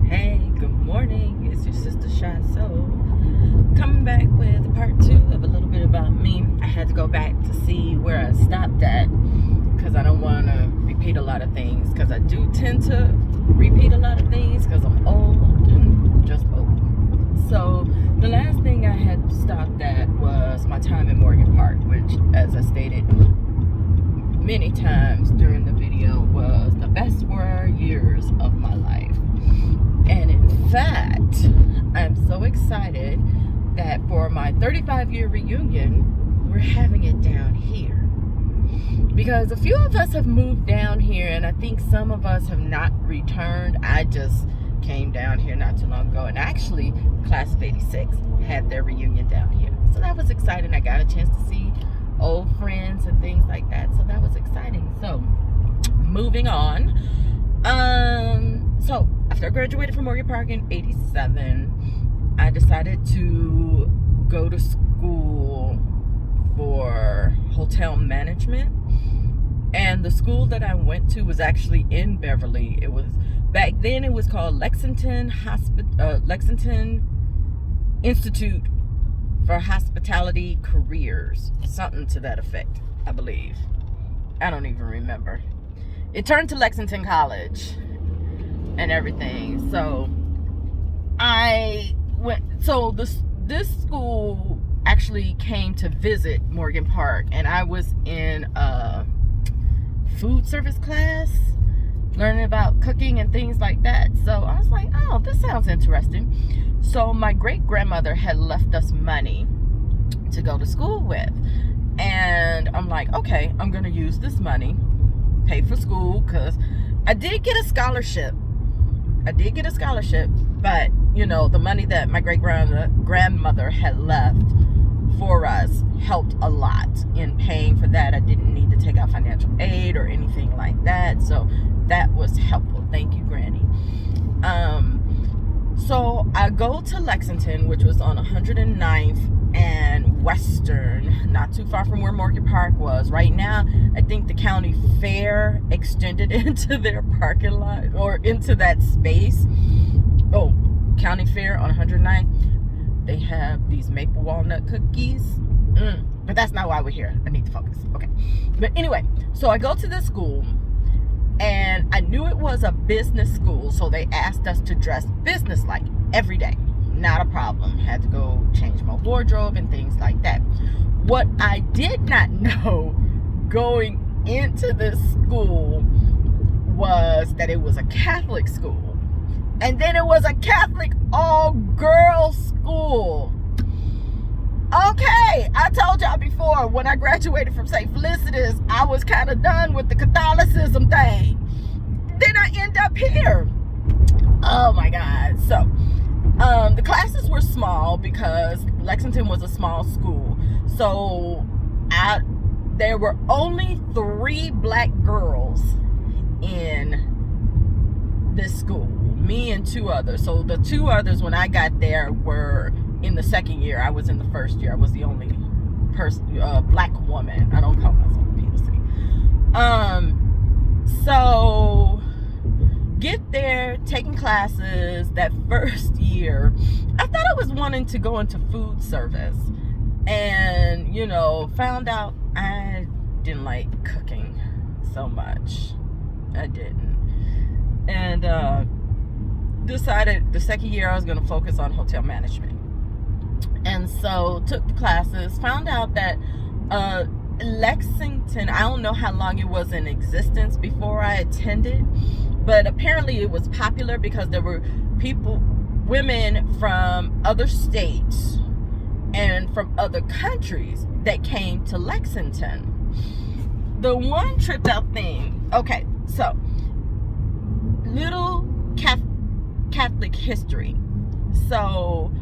Hey, good morning. It's your sister Shy Soul coming back with part 2 of a little bit about me. I had to go back to see where I stopped at because I don't want to repeat a lot of things, because I do tend to repeat a lot of things because I'm old and just old. So the last thing I had stopped at was my time in Morgan Park, which, as I stated many times during the video, was the best 4 years of my life. And in fact, I'm so excited that for my 35-year reunion, we're having it down here. Because a few of us have moved down here, and I think some of us have not returned. I just came down here not too long ago, and actually, Class of '86 had their reunion down here. So that was exciting. I got a chance to see old friends and things like that. So that was exciting. So, moving on. So after I graduated from Morgan Park in '87, I decided to go to school for hotel management. And the school that I went to was actually in Beverly. It was, back then it was called Lexington Institute for Hospitality Careers, something to that effect, I believe. I don't even remember. It turned to Lexington College and everything. So I went. So this school actually came to visit Morgan Park, and I was in a food service class, learning about cooking and things like that. So I was like, oh, this sounds interesting. So my great grandmother had left us money to go to school with, and I'm like, okay, I'm gonna use this money, pay for school, because I did get a scholarship. But you know, the money that my great grandmother had left for us helped a lot in paying for that. I didn't need to take out financial aid or anything like that, so that was helpful. Thank you, Granny. So I go to Lexington, which was on 109th and Western, not too far from where Morgan Park was. Right now, I think the county fair extended into their parking lot, or into that space. Oh, county fair on 109th. They have these maple walnut cookies. But that's not why we're here. I need to focus. Okay. But anyway, so I go to this school, and I knew it was a business school, so they asked us to dress business-like every day. Not a problem. Had to go change my wardrobe and things like that. What I did not know going into this school was that it was a Catholic school. And then it was a Catholic all-girls school. Okay, I told y'all before, when I graduated from St. Felicitas, I was kind of done with the Catholicism thing. Then I end up here. Oh my God. So, the classes were small because Lexington was a small school. So, there were only 3 black girls in this school. Me and 2 others. So, the 2 others, when I got there, were in the second year. I was in the first year. I was the only black woman. I don't call myself POC. So get there, taking classes. That first year, I thought I was wanting to go into food service, and you know, found out I didn't like cooking so much. I didn't, and decided the second year I was going to focus on hotel management. And so took the classes, found out that Lexington, I don't know how long it was in existence before I attended, but apparently it was popular because there were women from other states and from other countries that came to Lexington. The one tripped out thing, okay, so little Catholic history. So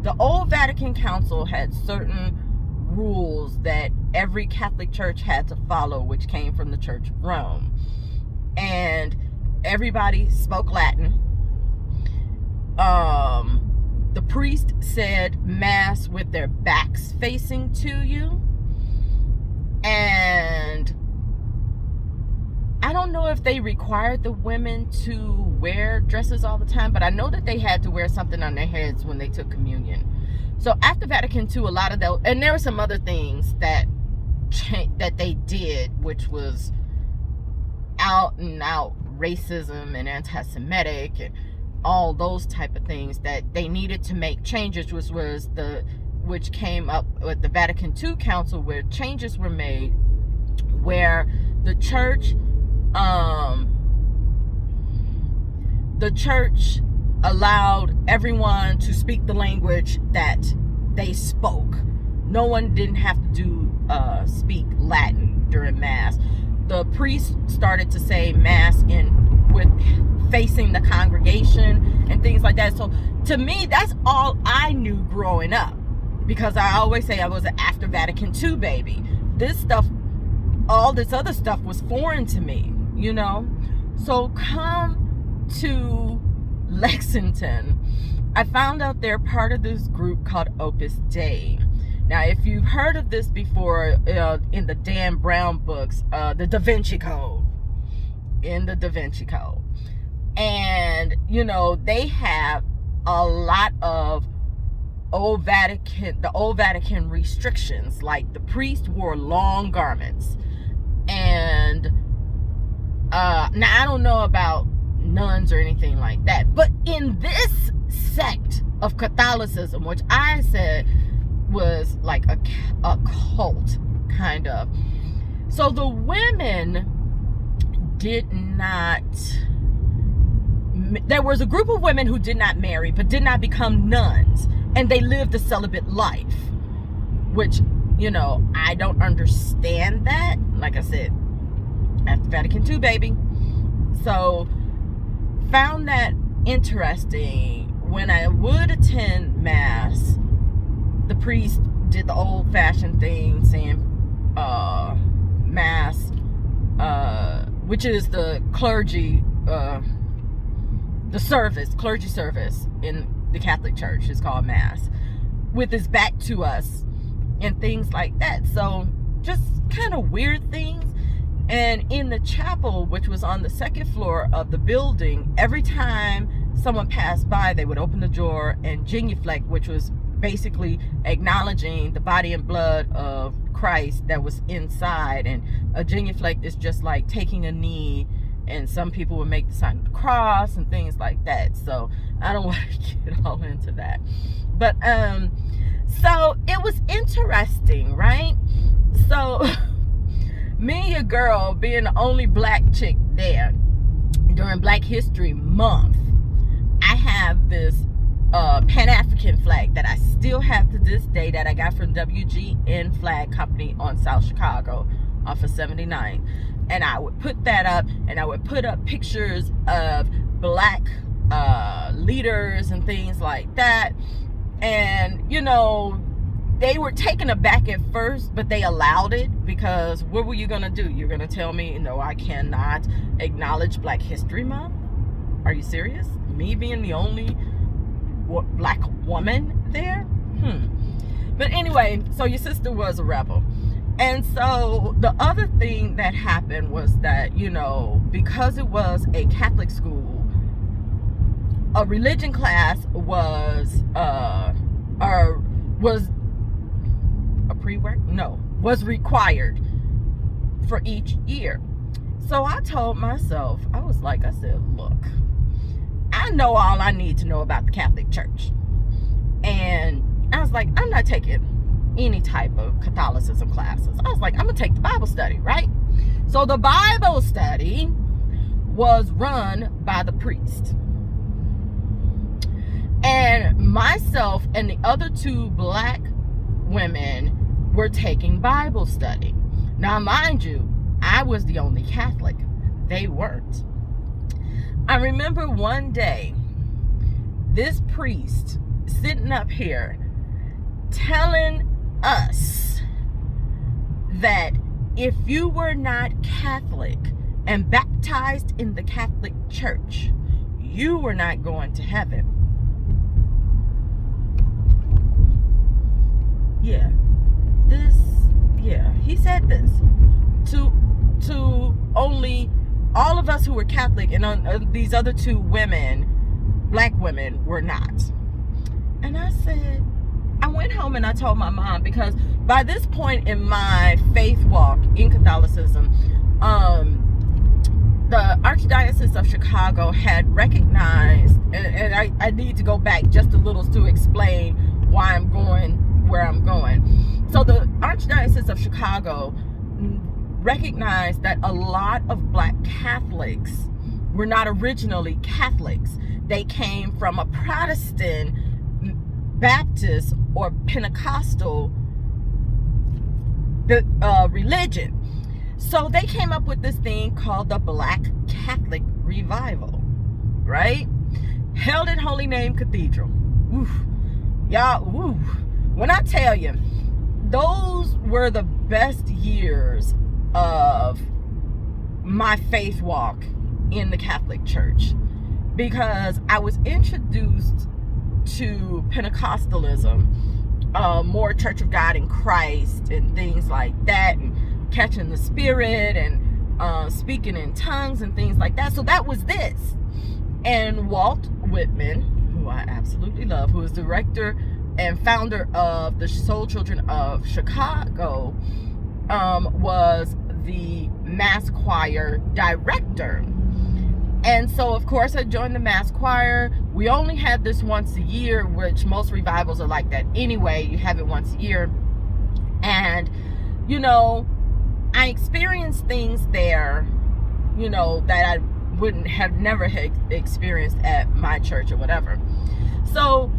the old Vatican Council had certain rules that every Catholic church had to follow, which came from the Church of Rome. And everybody spoke Latin. The priest said mass with their backs facing to you. And I don't know if they required the women to wear dresses all the time, but I know that they had to wear something on their heads when they took communion. So after Vatican II, a lot of those, and there were some other things that they did, which was out and out racism and anti-Semitic and all those type of things that they needed to make changes, which came up with the Vatican II Council, where changes were made, where the church allowed everyone to speak the language that they spoke. No one didn't have to speak Latin during Mass. The priest started to say Mass with facing the congregation and things like that. So to me, that's all I knew growing up, because I always say I was an after Vatican II baby. This stuff, all this other stuff was foreign to me, you know. So come to Lexington, I found out they're part of this group called Opus Dei. Now, if you've heard of this before, in the Dan Brown books, the Da Vinci Code, and you know, they have a lot of the old Vatican restrictions, like the priest wore long garments, and now I don't know about nuns or anything like that, but in this sect of Catholicism, which I said was like a cult, kind of. So the women did not, there was a group of women who did not marry, but did not become nuns, and they lived a celibate life, which, you know, I don't understand that. Like I said, after Vatican II, baby. So found that interesting. When I would attend Mass, the priest did the old-fashioned thing, saying Mass, which is the clergy service in the Catholic Church is called Mass, with his back to us and things like that. So just kind of weird things. And in the chapel, which was on the second floor of the building, every time someone passed by, they would open the door and genuflect, which was basically acknowledging the body and blood of Christ that was inside. And a genuflect is just like taking a knee, and some people would make the sign of the cross and things like that. So I don't want to get all into that, but so it was interesting, right? So me and your girl, being the only black chick there during Black History Month, I have this Pan-African flag that I still have to this day, that I got from WGN Flag Company on South Chicago off of 79. And I would put that up, and I would put up pictures of black leaders and things like that. And, you know, they were taken aback at first, but they allowed it, because what were you going to do? You're going to tell me, no, I cannot acknowledge Black History Month? Are you serious? Me being the only black woman there? But anyway, so your sister was a rebel. And so the other thing that happened was that, you know, because it was a Catholic school, a religion class was was required for each year. So I told myself, I said, look, I know all I need to know about the Catholic Church. And I was like, I'm not taking any type of Catholicism classes. I was like, I'm gonna take the Bible study, right? So the Bible study was run by the priest. And myself and the other two black women were taking Bible study. Now, mind you, I was the only Catholic. They weren't. I remember one day, this priest sitting up here telling us that if you were not Catholic and baptized in the Catholic Church, you were not going to heaven. He said this to only all of us who were Catholic, and these other two women, black women, were not. And I went home and I told my mom, because by this point in my faith walk in Catholicism, the Archdiocese of Chicago had recognized, and I need to go back just a little to explain why I'm going where I'm going. So the Archdiocese of Chicago recognized that a lot of black Catholics were not originally Catholics. They came from a Protestant, Baptist, or Pentecostal religion. So they came up with this thing called the Black Catholic Revival, right? Held at Holy Name Cathedral. Oof. Y'all, ooh. When I tell you, those were the best years of my faith walk in the Catholic Church, because I was introduced to Pentecostalism, more Church of God in Christ and things like that, and catching the Spirit and speaking in tongues and things like that. So that was this. And Walt Whitman, who I absolutely love, who is director and founder of the Soul Children of Chicago, was the mass choir director. And so, of course, I joined the mass choir. We only had this once a year, which most revivals are like that anyway. You have it once a year. And, you know, I experienced things there, you know, that I wouldn't have never experienced at my church or whatever. So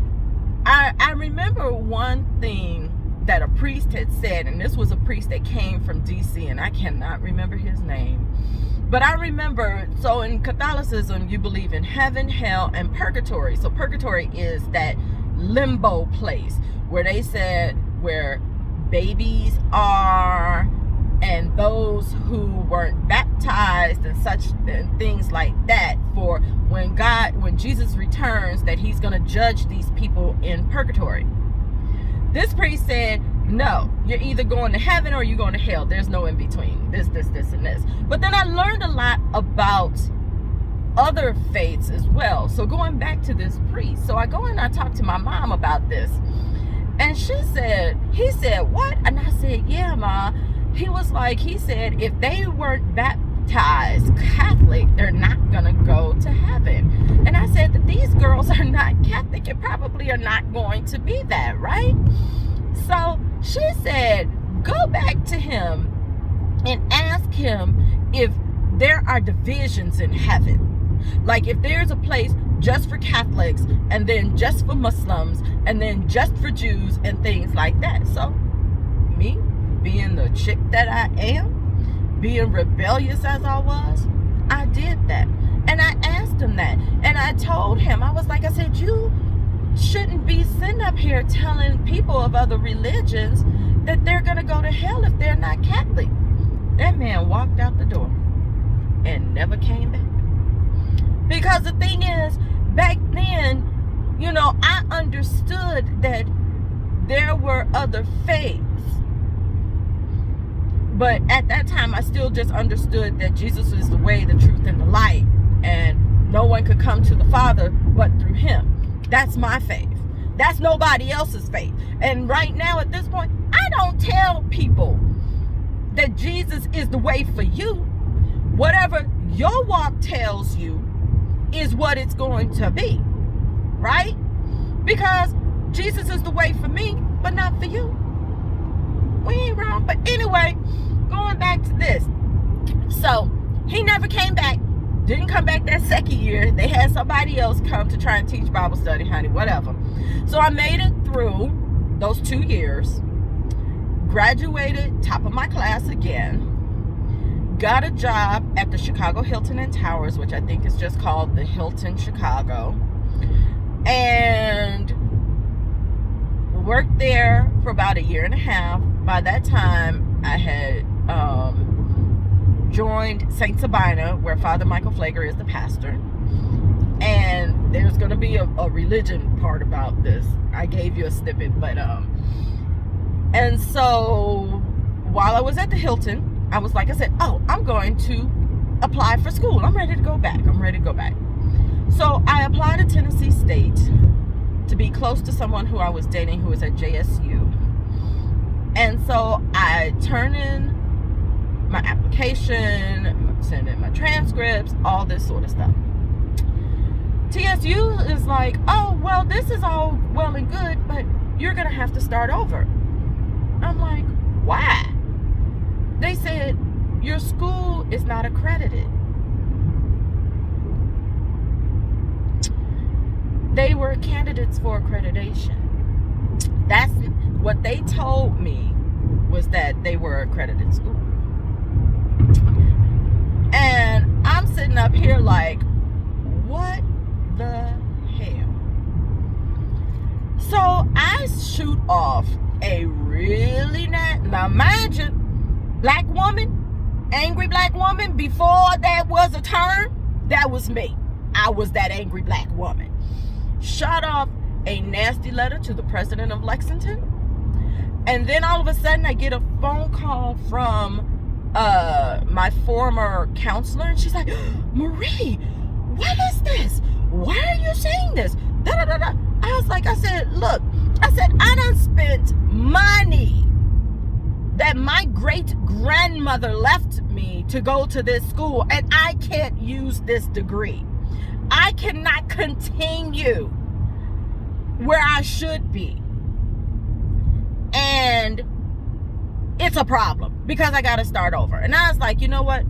I remember one thing that a priest had said, and this was a priest that came from DC, and I cannot remember his name. But I remember, so in Catholicism, you believe in heaven, hell, and purgatory. So purgatory is that limbo place where they said where babies are, and those who weren't baptized and such and things like that, for when Jesus returns, that he's going to judge these people in purgatory. This priest said, no, you're either going to heaven or you're going to hell. There's no in between. This, and this. But then I learned a lot about other faiths as well. So going back to this priest, so I go and I talk to my mom about this. And he said, what? And I said, yeah, Ma. He said, if they weren't baptized Catholic, they're not going to go to heaven. And I said that these girls are not Catholic and probably are not going to be that, right? So she said, go back to him and ask him if there are divisions in heaven. Like if there's a place just for Catholics, and then just for Muslims, and then just for Jews and things like that. So me, being the chick that I am, being rebellious as I was, I did that. And I asked him that. And I told him, I said, you shouldn't be sitting up here telling people of other religions that they're going to go to hell if they're not Catholic. That man walked out the door and never came back. Because the thing is, back then, you know, I understood that there were other faiths. But at that time, I still just understood that Jesus is the way, the truth, and the light. And no one could come to the Father but through him. That's my faith. That's nobody else's faith. And right now, at this point, I don't tell people that Jesus is the way for you. Whatever your walk tells you is what it's going to be. Right? Because Jesus is the way for me, but not for you. We ain't wrong. But anyway, going back to this. So, he never came back. Didn't come back that second year. They had somebody else come to try and teach Bible study, honey, whatever. So I made it through those 2 years. Graduated, top of my class again. Got a job at the Chicago Hilton and Towers, which I think is just called the Hilton Chicago. And worked there for about 1.5 years. By that time, I had joined St. Sabina, where Father Michael Flager is the pastor. And there's going to be a religion part about this. I gave you a snippet, but and so while I was at the Hilton, I was like, I said, oh, I'm going to apply for school. I'm ready to go back. So I applied to Tennessee State to be close to someone who I was dating who was at JSU. And so I turn in my application, send in my transcripts, all this sort of stuff. TSU is like, oh, well, this is all well and good, but you're going to have to start over. I'm like, why? They said, your school is not accredited. They were candidates for accreditation. That's what they told me, was that they were accredited school. And I'm sitting up here like, what the hell? So I shoot off a really now mind you, black woman, angry black woman, before that was a term, that was me. I was that angry black woman. Shot off a nasty letter to the president of Lexington. And then all of a sudden I get a phone call from my former counselor, and she's like, Marie, what is this? Why are you saying this? Da, da, da, da. I said, look, I done spent money that my great grandmother left me to go to this school, and I can't use this degree. I cannot continue where I should be. And it's a problem because I got to start over. And I was like, you know what?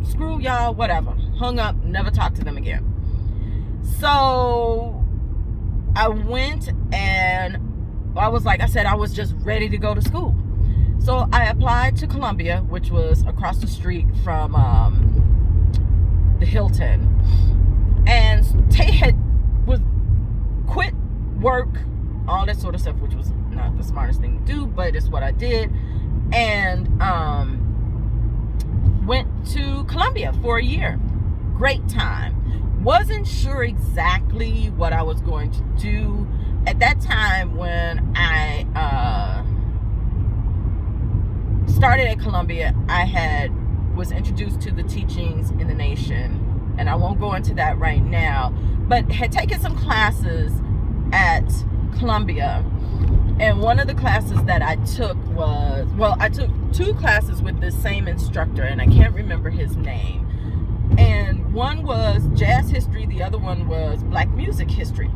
Screw y'all, whatever. Hung up, never talked to them again. So I went and I was just ready to go to school. So I applied to Columbia, which was across the street from the Hilton. And Tay was quit work, all that sort of stuff, which was not the smartest thing to do, but it's what I did. And went to Columbia for a year. Great time. Wasn't sure exactly what I was going to do. At that time when I started at Columbia, I was introduced to the teachings in the nation, and I won't go into that right now, but had taken some classes at Columbia. And one of the classes that I took I took two classes with the same instructor, and I can't remember his name. And one was jazz history, the other one was black music history.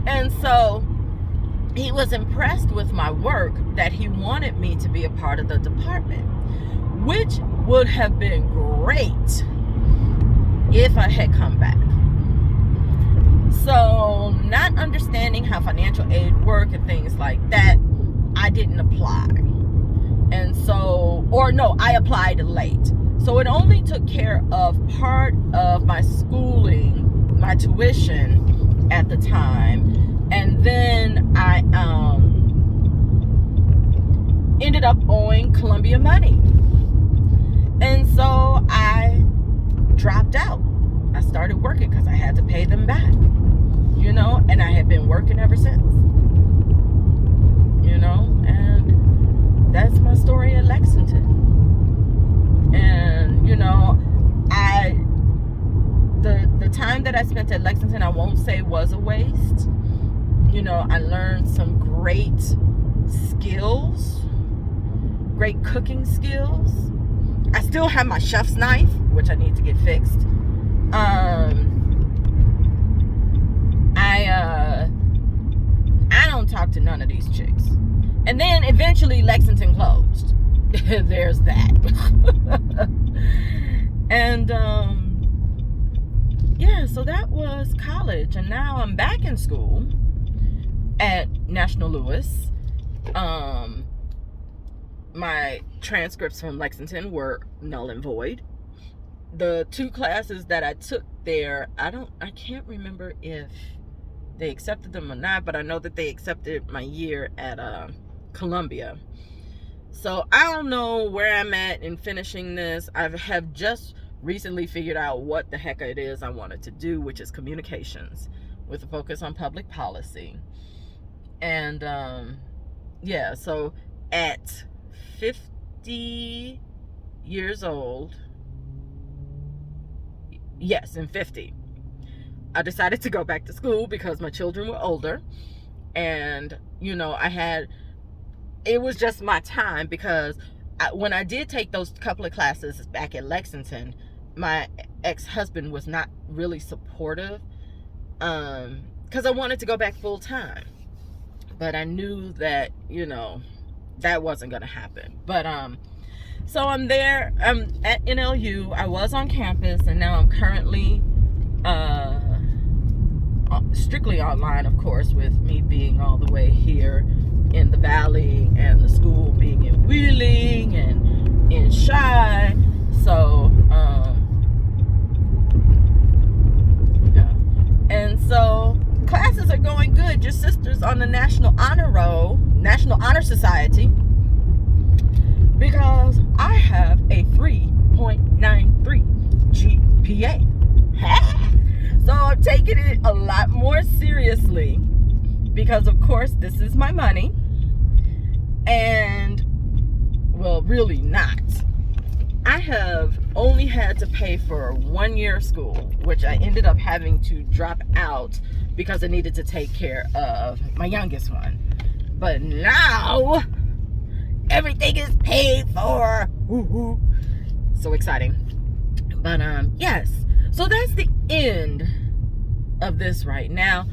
And so he was impressed with my work that he wanted me to be a part of the department, which would have been great if I had come back. So, not understanding how financial aid work and things like that, I didn't apply. And so, I applied late. So it only took care of part of my schooling, my tuition at the time. And then I ended up owing Columbia money. And so I dropped out. I started working because I had to pay them back. And I had been working ever since. And that's my story at Lexington. And, the time that I spent at Lexington, I won't say was a waste. I learned some great skills, great cooking skills. I still have my chef's knife, which I need to get fixed. I don't talk to none of these chicks. And then eventually Lexington closed. There's that. And so that was college, and now I'm back in school at National Louis. My transcripts from Lexington were null and void. The two classes that I took there, I can't remember if they accepted them or not, but I know that they accepted my year at Columbia. So I don't know where I'm at in finishing this. I have just recently figured out what the heck it is I wanted to do, which is communications with a focus on public policy. And so at 50 years old, Yes, in 50. I decided to go back to school because my children were older, and it was just my time, because when I did take those couple of classes back at Lexington, my ex-husband was not really supportive, because I wanted to go back full time, but I knew that that wasn't going to happen. But so I'm there. I'm at NLU. I was on campus, and now I'm currently strictly online, of course, with me being all the way here in the Valley and the school being in Wheeling and in Chi. So and so classes are going good. Your sister's on the National Honor Roll, National Honor Society, because I have a 3.93 GPA. So I'm taking it a lot more seriously, because of course this is my money, and well, really not. I have only had to pay for 1 year of school, which I ended up having to drop out because I needed to take care of my youngest one. But now everything is paid for. Woo-hoo. So exciting. But yes, so that's the end of this right now.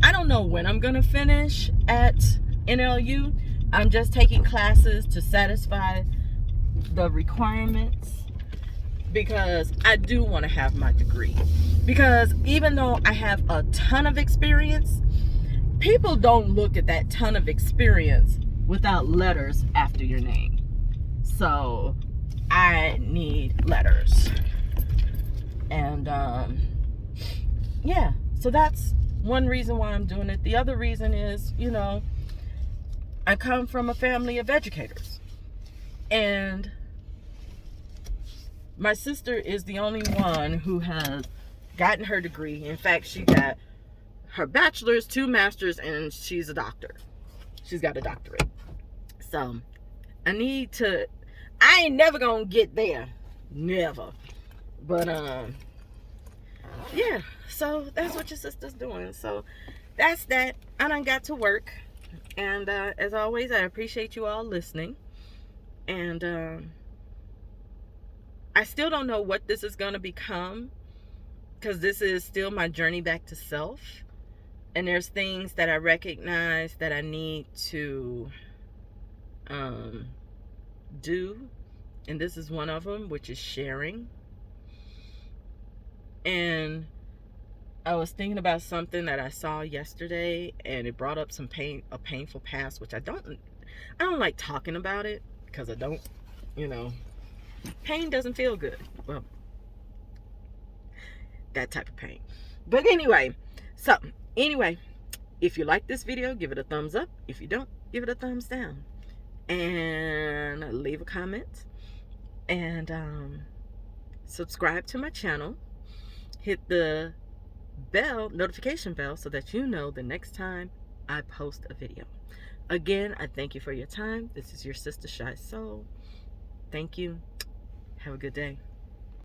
I don't know when I'm gonna finish at NLU. I'm just taking classes to satisfy the requirements, because I do want to have my degree. Because even though I have a ton of experience, people don't look at that ton of experience without letters after your name. So I need letters. And yeah, so that's one reason why I'm doing it. The other reason is, I come from a family of educators, and my sister is the only one who has gotten her degree. In fact, she got her bachelor's, 2 masters, and she's a doctor. She's got a doctorate. So I ain't never gonna get there. Never. But yeah, so that's what your sister's doing. So that's that. I done got to work. And as always, I appreciate you all listening. And I still don't know what this is going to become, because this is still my journey back to self. And there's things that I recognize that I need to do. And this is one of them, which is sharing. And I was thinking about something that I saw yesterday, and it brought up a painful past, which I don't like talking about it, because I don't, pain doesn't feel good. Well, that type of pain. But anyway, if you like this video, give it a thumbs up. If you don't, give it a thumbs down. And leave a comment. And subscribe to my channel. Hit the notification bell, so that you know the next time I post a video. Again, I thank you for your time. This is your sister Shy Soul. Thank you. Have a good day.